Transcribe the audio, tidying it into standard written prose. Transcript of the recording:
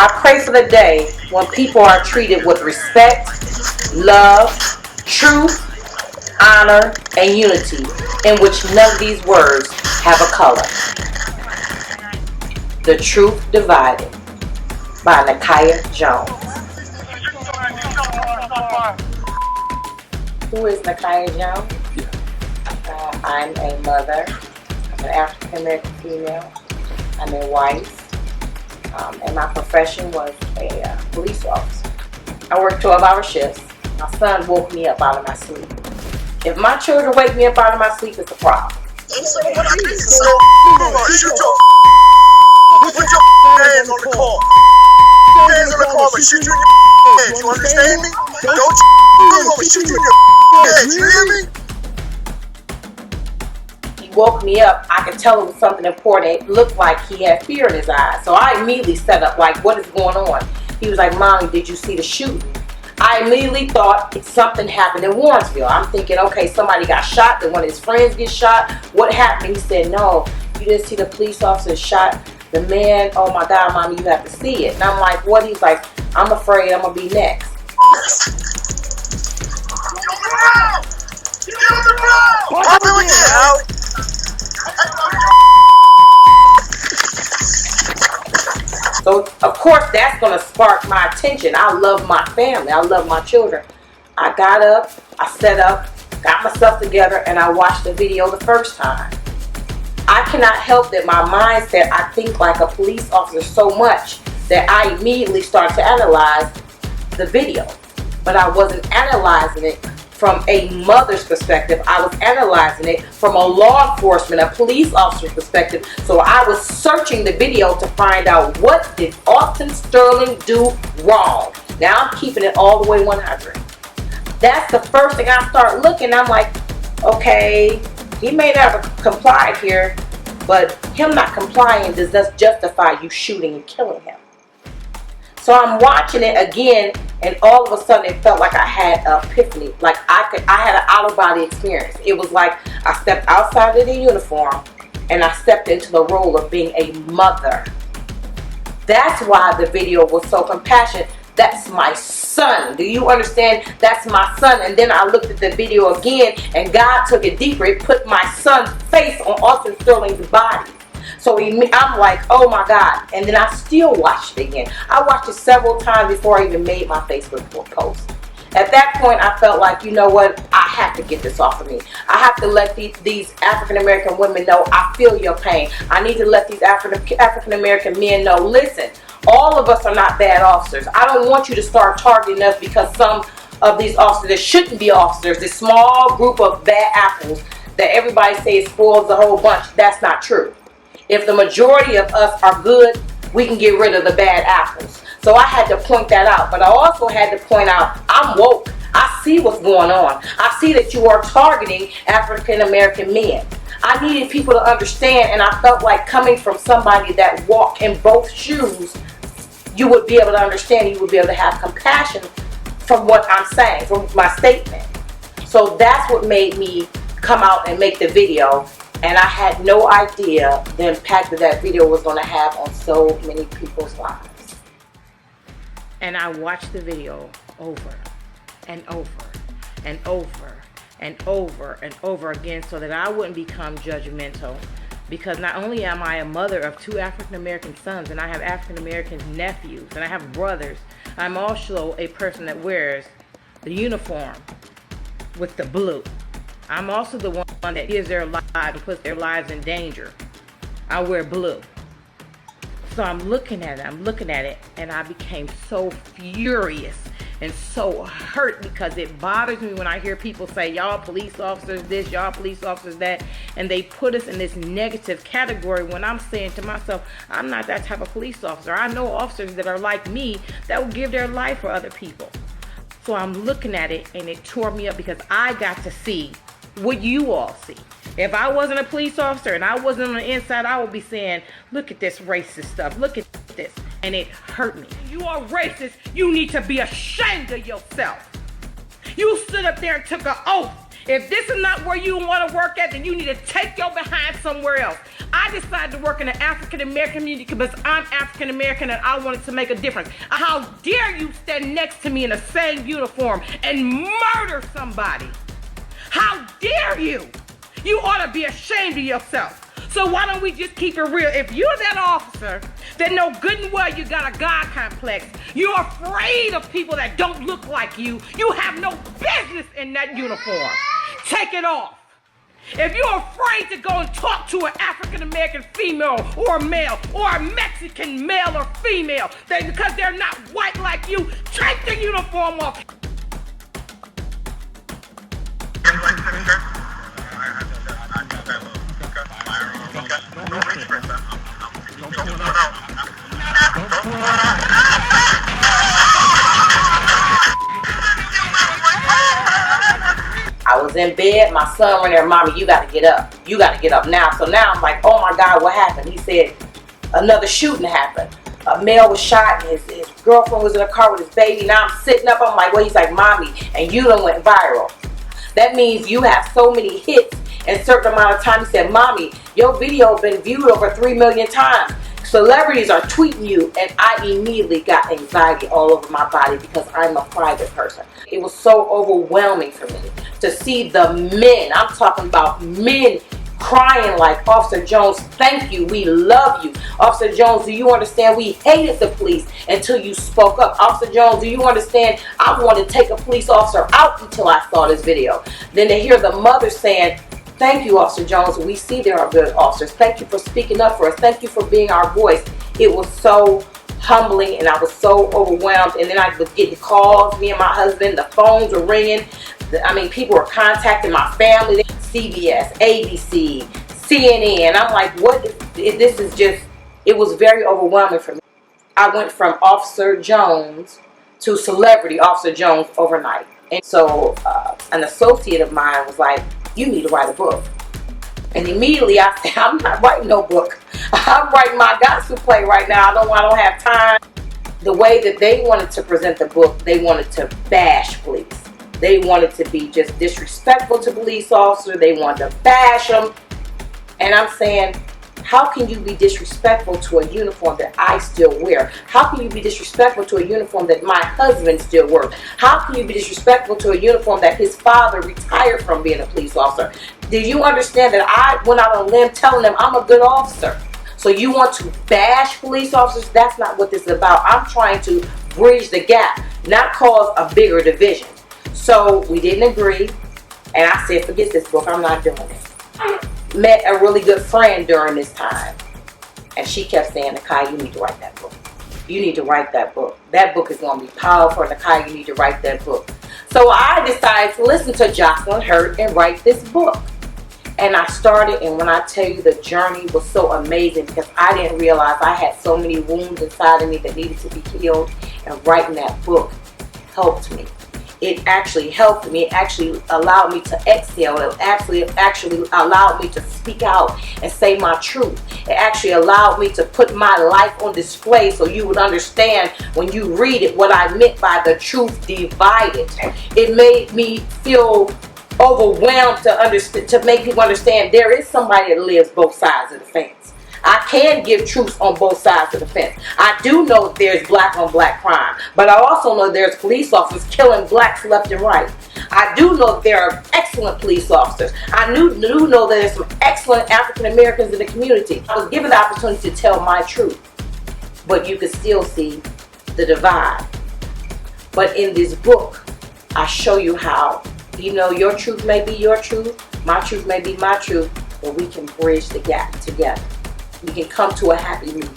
I pray for the day when people are treated with respect, love, truth, honor, and unity, in which none of these words have a color. The Truth Divided by Nakia Jones. Who is Nakia Jones? I'm a mother. I'm an African American female. I'm a wife. And my profession was a police officer. I worked 12-hour shifts. My son woke me up out of my sleep. If my children wake me up out of my sleep, it's a problem. So what I need is shoot your put your hands on the car. Hands on the car and shoot you in your head. You understand me? Don't you over shoot you in your head. You hear me? He woke me up. I could tell it was something important. It looked like he had fear in his eyes. So I immediately set up like, what is going on? He was like, Mommy, did you see the shooting? I immediately thought something happened in Warrensville. I'm thinking, okay, somebody got shot. Did one of his friends get shot? What happened? He said, no, you didn't see the police officer shot the man. Oh my God, Mommy, you have to see it. And I'm like, what? He's like, I'm afraid I'm going to be next. So, of course, that's going to spark my attention. I love my family. I love my children. I got up, I set up, got myself together, and I watched the video the first time. I cannot help that my mindset, I think like a police officer so much that I immediately started to analyze the video. But I wasn't analyzing it from a mother's perspective. I was analyzing it from a law enforcement, a police officer's perspective. So I was searching the video to find out what did Austin Sterling do wrong. Now I'm keeping it all the way 100. That's the first thing I start looking. I'm like, okay, he may not have complied here, but him not complying does not justify you shooting and killing him. So I'm watching it again, and all of a sudden it felt like I had an epiphany. Like I had an out-of-body experience. It was like I stepped outside of the uniform and I stepped into the role of being a mother. That's why the video was so compassionate. That's my son. Do you understand? That's my son. And then I looked at the video again, and God took it deeper. It put my son's face on Austin Sterling's body. So I'm like, oh my God. And then I still watched it again. I watched it several times before I even made my Facebook post. At that point, I felt like, you know what? I have to get this off of me. I have to let these African-American women know I feel your pain. I need to let these African-American men know, listen, all of us are not bad officers. I don't want you to start targeting us because some of these officers that shouldn't be officers, this small group of bad apples that everybody says spoils the whole bunch. That's not true. If the majority of us are good, we can get rid of the bad apples. So I had to point that out. But I also had to point out, I'm woke. I see what's going on. I see that you are targeting African American men. I needed people to understand, and I felt like coming from somebody that walked in both shoes, you would be able to understand, you would be able to have compassion from what I'm saying, from my statement. So that's what made me come out and make the video. And I had no idea the impact that video was going to have on so many people's lives. And I watched the video over and over and over and over and over again so that I wouldn't become judgmental. Because not only am I a mother of 2 African American sons, and I have African American nephews, and I have brothers, I'm also a person that wears the uniform with the blue. I'm also the one that gives their lives and puts their lives in danger. I wear blue. So I'm looking at it, and I became so furious and so hurt because it bothers me when I hear people say, y'all police officers this, y'all police officers that, and they put us in this negative category when I'm saying to myself, I'm not that type of police officer. I know officers that are like me that will give their life for other people. So I'm looking at it, and it tore me up because I got to see what you all see. If I wasn't a police officer and I wasn't on the inside, I would be saying, look at this racist stuff. Look at this. And it hurt me. You are racist. You need to be ashamed of yourself. You stood up there and took an oath. If this is not where you want to work at, then you need to take your behind somewhere else. I decided to work in the African American community because I'm African American and I wanted to make a difference. How dare you stand next to me in the same uniform and murder somebody? How dare you? You ought to be ashamed of yourself. So why don't we just keep it real? If you're that officer that know good and well you got a God complex, you're afraid of people that don't look like you, you have no business in that uniform. Take it off. If you're afraid to go and talk to an African American female or male or a Mexican male or female because they're not white like you, take the uniform off. I was in bed, my son ran there, Mommy, you gotta get up. You gotta get up now. So now I'm like, oh my God, what happened? He said, another shooting happened. A male was shot and his girlfriend was in a car with his baby. Now I'm sitting up, I'm like, well, he's like, Mommy, and you done went viral. That means you have so many hits in a certain amount of time. He said, Mommy, your video has been viewed over 3 million times. Celebrities are tweeting you, and I immediately got anxiety all over my body because I'm a private person. It was so overwhelming for me to see the men, I'm talking about men, crying like, Officer Jones, thank you, we love you. Officer Jones, do you understand we hated the police until you spoke up? Officer Jones, do you understand I wanted to take a police officer out until I saw this video? Then to hear the mother saying, thank you, Officer Jones, we see there are good officers. Thank you for speaking up for us. Thank you for being our voice. It was so humbling and I was so overwhelmed. And then I was getting calls, me and my husband, the phones were ringing. I mean, people were contacting my family, CBS, ABC, CNN. I'm like, what is this? Is just, it was very overwhelming for me. I went from Officer Jones to celebrity Officer Jones overnight. And so an associate of mine was like, you need to write a book. And immediately I said, I'm not writing no book. I'm writing my gospel play right now. I don't have time. The way that they wanted to present the book, they wanted to bash police. They wanted to be just disrespectful to police officers. They wanted to bash them. And I'm saying, how can you be disrespectful to a uniform that I still wear? How can you be disrespectful to a uniform that my husband still wears? How can you be disrespectful to a uniform that his father retired from being a police officer? Do you understand that I went out on a limb telling them I'm a good officer? So you want to bash police officers? That's not what this is about. I'm trying to bridge the gap, not cause a bigger division. So we didn't agree, and I said, forget this book, I'm not doing it. Met a really good friend during this time, and she kept saying, Nakia, you need to write that book. You need to write that book. That book is going to be powerful. Nakia, you need to write that book. So I decided to listen to Jocelyn Hurt and write this book. And I started, and when I tell you the journey was so amazing because I didn't realize I had so many wounds inside of me that needed to be healed, and writing that book helped me. It actually helped me. It actually allowed me to exhale. It actually allowed me to speak out and say my truth. It actually allowed me to put my life on display so you would understand when you read it what I meant by the truth divided. It made me feel overwhelmed to make people understand there is somebody that lives both sides of the fence. I can give truth on both sides of the fence. I do know that there's black on black crime, but I also know there's police officers killing blacks left and right. I do know that there are excellent police officers. I do know that there's some excellent African Americans in the community. I was given the opportunity to tell my truth, but you can still see the divide. But in this book, I show you how, your truth may be your truth, my truth may be my truth, but we can bridge the gap together. We can come to a happy medium.